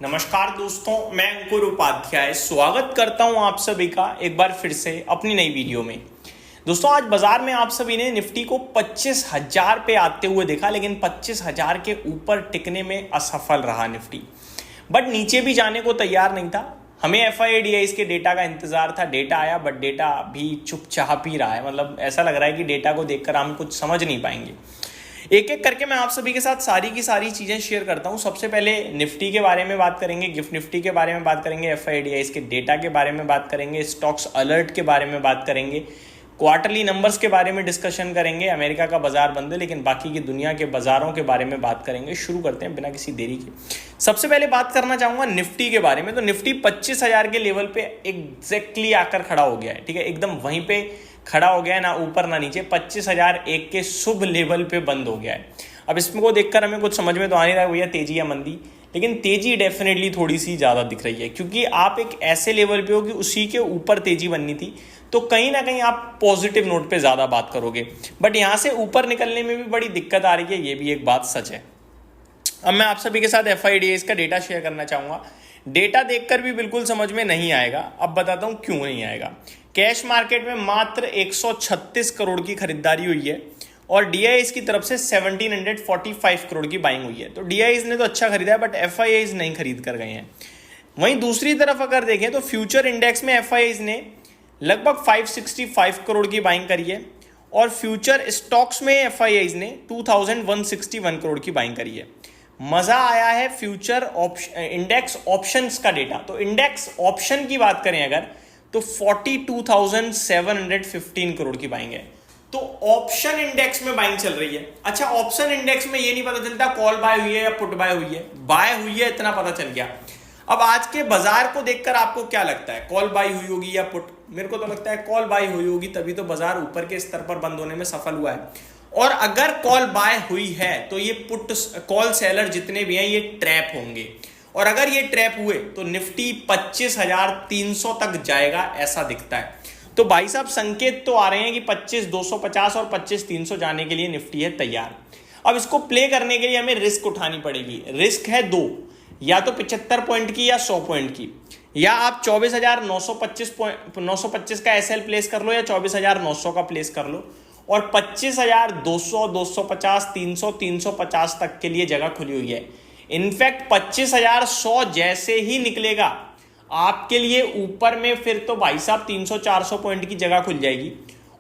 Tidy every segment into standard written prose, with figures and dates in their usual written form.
नमस्कार दोस्तों, मैं अंकुर उपाध्याय स्वागत करता हूं आप सभी का एक बार फिर से अपनी नई वीडियो में। दोस्तों, आज बाजार में आप सभी ने निफ्टी को 25,000 पे आते हुए देखा, लेकिन 25,000 के ऊपर टिकने में असफल रहा निफ्टी। बट नीचे भी जाने को तैयार नहीं था। हमें FIDIs के डेटा का इंतजार था। डेटा आया, बट डेटा भी चुपचाप ही रहा है। मतलब ऐसा लग रहा है कि डेटा को देखकर हम कुछ समझ नहीं पाएंगे। एक एक करके मैं आप सभी के साथ सारी की सारी चीजें शेयर करता हूं। सबसे पहले निफ्टी के बारे में बात करेंगे, गिफ्ट निफ्टी के बारे में बात करेंगे, FIDIs के डेटा के बारे में बात करेंगे, स्टॉक्स अलर्ट के बारे में बात करेंगे, क्वार्टरली नंबर्स के बारे में डिस्कशन करेंगे। अमेरिका का बाजार बंद है, लेकिन बाकी की दुनिया के बाजारों के बारे में बात करेंगे। शुरू करते हैं बिना किसी देरी के। सबसे पहले बात करना चाहूंगा निफ्टी के बारे में। तो निफ्टी 25,000 के लेवल पे एग्जैक्टली आकर खड़ा हो गया है। ठीक है, एकदम वहीं पे खड़ा हो गया है, ना ऊपर ना नीचे। 25,001 के शुभ लेवल पे बंद हो गया है। अब इसमें को देखकर हमें कुछ समझ में तो आ नहीं रहा है भैया तेजी या मंदी, लेकिन तेजी डेफिनेटली थोड़ी सी ज्यादा दिख रही है, क्योंकि आप एक ऐसे लेवल पे हो कि उसी के ऊपर तेजी बननी थी। तो कहीं ना कहीं आप पॉजिटिव नोट पे ज्यादा बात करोगे, बट यहां से ऊपर निकलने में भी बड़ी दिक्कत आ रही है, ये भी एक बात सच है। अब मैं आप सभी के साथ FIDIs का डेटा शेयर करना चाहूंगा। डेटा देखकर भी बिल्कुल समझ में नहीं आएगा। अब बताता हूं क्यों नहीं आएगा। कैश मार्केट में मात्र 136 करोड़ की खरीदारी हुई है और DIs की तरफ से 1745 करोड़ की बाइंग हुई है। तो DIs ने तो अच्छा खरीदा है, बट FIIs नहीं खरीद कर गए हैं। वहीं दूसरी तरफ अगर देखें तो फ्यूचर इंडेक्स में FIIs ने लगभग 565 करोड़ की बाइंग करी है और फ्यूचर स्टॉक्स में FIIs ने 2161 करोड़ की बाइंग करी है। मजा आया है फ्यूचर इंडेक्स ऑप्शंस का डेटा। तो इंडेक्स ऑप्शन की बात करें अगर, तो 42,715 करोड़ की बाइंग है। तो ऑप्शन इंडेक्स में बाइंग चल रही है। अच्छा, ऑप्शन इंडेक्स में ये नहीं पता चलता कॉल बाय हुई है या पुट बाय हुई है। बाय हुई है इतना पता चल गया। अब आज के बाजार को देखकर आपको क्या लगता है, कॉल बाय हुई होगी या पुट? मेरे को तो लगता है कॉल बाय हुई होगी, तभी तो बाजार ऊपर के स्तर पर बंद होने में सफल हुआ है। और अगर कॉल बाय हुई है तो ये पुट कॉल सेलर जितने भी हैं ये ट्रैप होंगे, और अगर ये ट्रैप हुए तो निफ्टी 25,300 तक जाएगा, ऐसा दिखता है। तो भाई साहब, संकेत तो आ रहे हैं कि 25,250 और 25,300 जाने के लिए निफ्टी है तैयार। अब इसको प्ले करने के लिए हमें रिस्क उठानी पड़ेगी। रिस्क है दो, या तो 75 पॉइंट की या 100 पॉइंट की, या आप 24,925 का SL प्लेस कर लो या 24,900 का प्लेस कर लो, और 25,200, 250, 300, 350 तक के लिए जगह खुली हुई है। इनफैक्ट 25,100 जैसे ही निकलेगा आपके लिए ऊपर में, फिर तो भाई साहब 300-400 पॉइंट की जगह खुल जाएगी।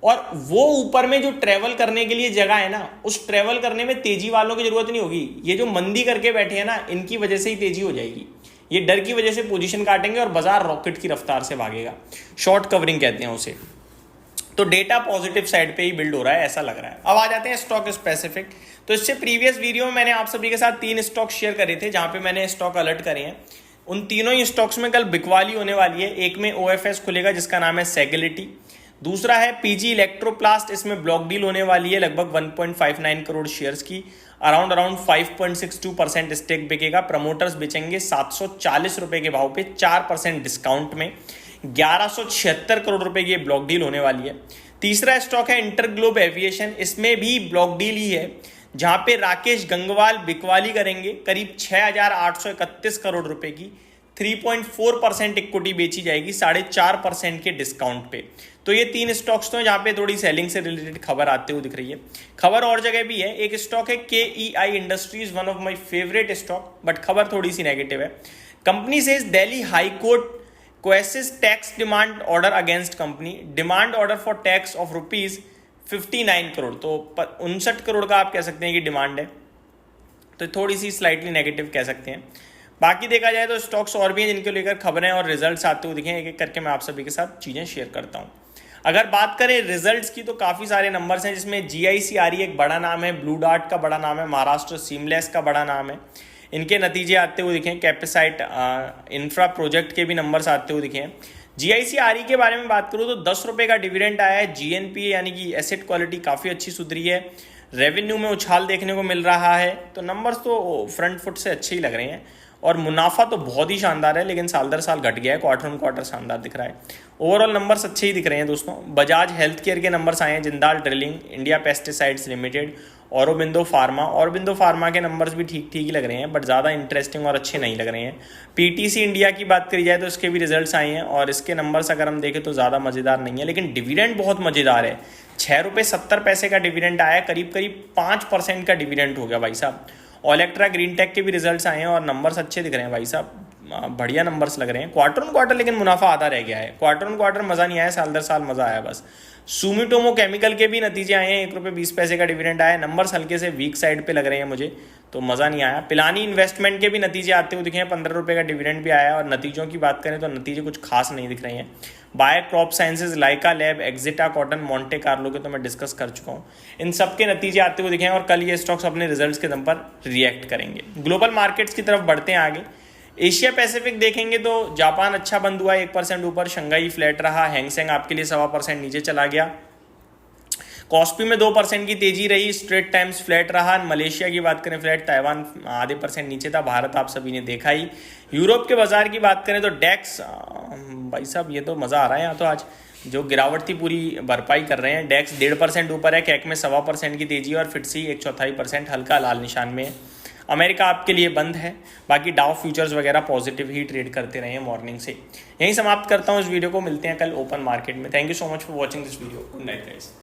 और वो ऊपर में जो ट्रेवल करने के लिए जगह है ना, उस ट्रेवल करने में तेजी वालों की जरूरत नहीं होगी। ये जो मंदी करके बैठे हैं ना, इनकी वजह से ही तेजी हो जाएगी। ये डर की वजह से पोजीशन काटेंगे और बाजार रॉकेट की रफ्तार से भागेगा। शॉर्ट कवरिंग कहते हैं उसे। तो डेटा पॉजिटिव साइड पे ही बिल्ड हो रहा है, ऐसा लग रहा है। अब आ जाते हैं स्टॉक स्पेसिफिक। तो इससे प्रीवियस वीडियो में मैंने आप सभी के साथ 3 स्टॉक शेयर करे थे, जहां पे मैंने स्टॉक अलर्ट करे हैं। उन तीनों ही स्टॉक्स में कल बिकवाली होने वाली है। एक में OFS खुलेगा जिसका नाम है सेगलिटी। दूसरा है PG इलेक्ट्रोप्लास्ट, इसमें ब्लॉक डील होने वाली है लगभग 1.59 करोड़ शेयर्स की। अराउंड 5.62% स्टेक बिकेगा। प्रमोटर्स बेचेंगे 740 रुपए के भाव पे 4% डिस्काउंट में। 1176 करोड़ रुपए की ब्लॉक डील होने वाली है। तीसरा स्टॉक है इंटरग्लोब एविएशन। इसमें भी ब्लॉक डील ही है, जहां पे राकेश गंगवाल बिकवाली करेंगे करीब 6,831 करोड़ रुपए की। 3.4% इक्विटी बेची जाएगी 4.5% के डिस्काउंट पे। तो ये 3 स्टॉक्स तो जहां पे थोड़ी सेलिंग से रिलेटेड खबर आते हुए दिख रही है। खबर और जगह भी है। एक स्टॉक है KEI industries, one of my favourite stock, but खबर थोड़ी सी नेगेटिव है। Company says Delhi high court quashes tax demand order against company. Demand order for tax of ₹59 crore. तो 59 करोड़ का आप कह सकते हैं कि डिमांड है, तो थोड़ी सी स्लाइटली नेगेटिव कह सकते हैं। बाकी देखा जाए तो स्टॉक्स और भी हैं जिनको लेकर खबरें और रिजल्ट्स आते हुए दिखे। एक एक करके मैं आप सभी के साथ चीजें शेयर करता हूं। अगर बात करें रिजल्ट्स की, तो काफी सारे नंबर्स हैं, जिसमें GIC एक बड़ा नाम है, ब्लू डार्ट का बड़ा नाम है, महाराष्ट्र सीमलेस का बड़ा नाम है। इनके नतीजे आते हुए दिखे। कैपेसाइट इंफ्रा प्रोजेक्ट के भी नंबर्स आते हुए दिखे हैं। GIC के बारे में बात करूं तो 10 रुपए का डिविडेंड आया है। GNPA यानी कि एसेट क्वालिटी काफी अच्छी सुधरी है। रेवेन्यू में उछाल देखने को मिल रहा है। तो नंबर्स तो फ्रंट फुट से अच्छे ही लग रहे हैं। और मुनाफा तो बहुत ही शानदार है, लेकिन साल दर साल घट गया है, क्वार्टर ऑन क्वार्टर शानदार दिख रहा है। ओवरऑल नंबर्स अच्छे ही दिख रहे हैं दोस्तों। बजाज हेल्थ केयर के नंबर्स आए हैं, Jindal drilling, India pesticides limited, Aurobindo pharma के नंबर्स भी ठीक ठीक ही लग रहे हैं, बट ज़्यादा इंटरेस्टिंग और अच्छे नहीं लग रहे हैं। पीटीसी इंडिया की बात करी जाए तो इसके भी रिजल्ट्स आए हैं और इसके नंबर्स अगर हम देखें तो ज़्यादा मज़ेदार नहीं है, लेकिन डिविडेंड बहुत मज़ेदार है। 6 रुपये 70 पैसे का डिविडेंड आया, करीब करीब 5% का डिविडेंड हो गया भाई साहब। ओलेक्ट्रा ग्रीन टेक के भी रिजल्ट्स आए हैं और नंबर्स अच्छे दिख रहे हैं भाई साहब, बढ़िया नंबर्स लग रहे हैं। क्वार्टर ऑन क्वार्टर लेकिन मुनाफा आधा रह गया है, क्वार्टर ऑन क्वार्टर मज़ा नहीं आया, साल दर साल मज़ा आया बस। सुमिटोमो केमिकल के भी नतीजे आए हैं, 1 रुपये 20 पैसे का डिविडेंड आया, नंबर्स हल्के से वीक साइड पे लग रहे हैं मुझे, तो मज़ा नहीं आया। पिलानी इन्वेस्टमेंट के भी नतीजे आते हुए दिखे हैं, 15 रुपये का डिविडेंड भी आया, और नतीजों की बात करें तो नतीजे कुछ खास नहीं दिख रहे हैं। बायर क्रॉप साइंसेज, लाइका लैब, एक्जिटा कॉटन, मॉन्टे कार्लो के तो मैं डिस्कस कर चुका हूँ, इन सब के नतीजे आते हुए दिखे हैं और कल ये स्टॉक्स अपने रिजल्ट्स के दम पर रिएक्ट करेंगे। ग्लोबल मार्केट्स की तरफ बढ़ते हैं आगे। एशिया पैसिफिक देखेंगे तो जापान अच्छा बंद हुआ, 1% ऊपर, शंघाई फ्लैट रहा, हैंगसेंग आपके लिए 1.25% नीचे चला गया, कॉस्पी में 2% की तेजी रही, स्ट्रेट टाइम्स फ्लैट रहा, मलेशिया की बात करें फ्लैट, ताइवान आधे % नीचे था, भारत आप सभी ने देखा ही। यूरोप के बाजार की बात करें तो डेक्स, भाई साहब ये तो मज़ा आ रहा है यहाँ तो, आज जो गिरावट थी पूरी भरपाई कर रहे हैं। डेक्स 1.5% ऊपर है, कैक में 1.25% की तेजी और फिटसी 1/4% हल्का लाल निशान में है। अमेरिका आपके लिए बंद है, बाकी डाउ फ्यूचर्स वगैरह पॉजिटिव ही ट्रेड करते रहे हैं मॉर्निंग से। यहीं समाप्त करता हूँ इस वीडियो को, मिलते हैं कल ओपन मार्केट में। Thank you so much for watching this video, good night guys.